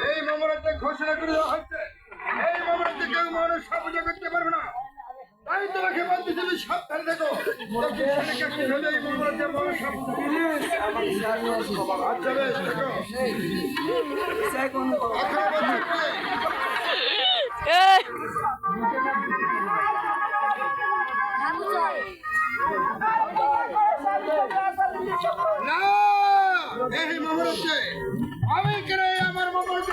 এই মামলাতে ঘোষণা করে দেওয়া হচ্ছে এই মামলাতে কেউ মানুষ সাহায্য করতে পারবে না। তাই তোমাকে বলতে তুমি সাবধান দেখো এই মামলাতে মানুষ আচ্ছা বেশ না এই মামলাতে আমি কেন আমার মামলাতে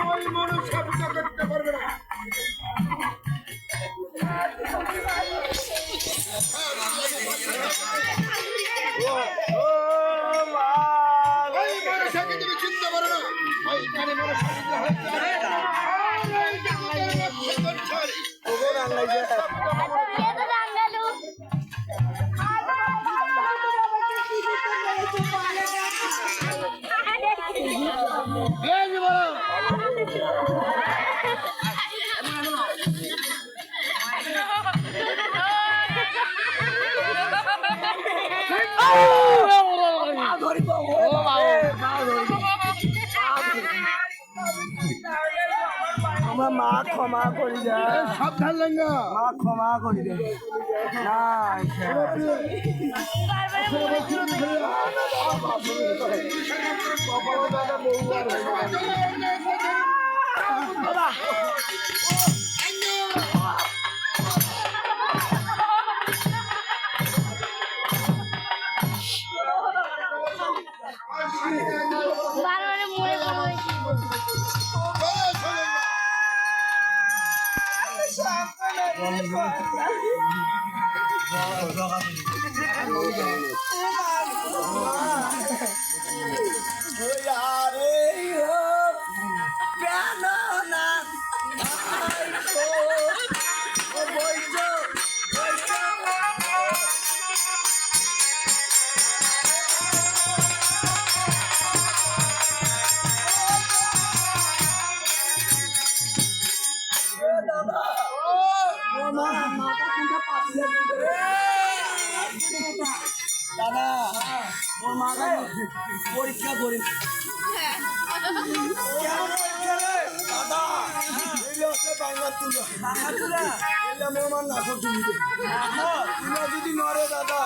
ওই মানুষ সাহায্য করতে পারবে না। তুমি চিন্তা করো না ওইখানে মানুষ আমার মা ক্ষমা করি দে, সাবধান লেঙ্গা মা ক্ষমা করি দে না দাদা ওর মা পরীক্ষা করি দাদা বাংলা তুলো মোর মা নাচর তুলিতে যদি নরে দাদা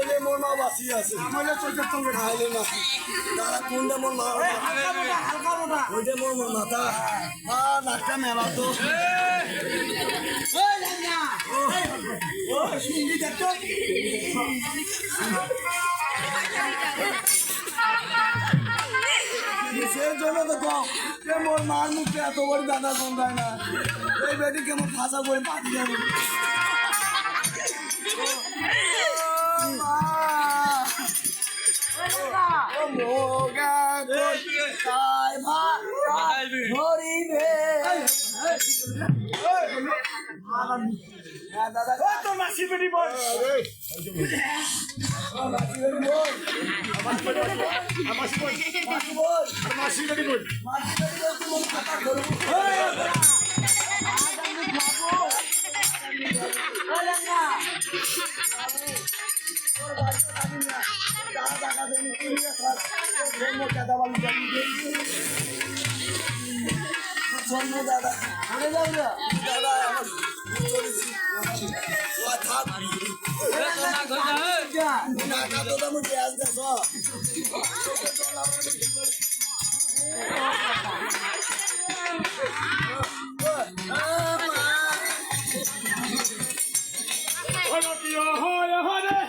এলে মোর মা বাঁচি আছে চোখের সঙ্গে খাইলে না দাদা কোনটা মোর মা ওইটা মোর মোর মাথা নাচটা মেলা তো শুনবি দেখতো সেই জন্য তো কম মোর মার মুখে এত বড় দাদা গন্ধায় না এই বেটি কেমন ফাঁসা করে পাতি যাবে দাদা তোর মাসি বেটি বল দাদা দাদা আমার চলেছি ও থাক না তো তুমি গ্যাস দেছ হয়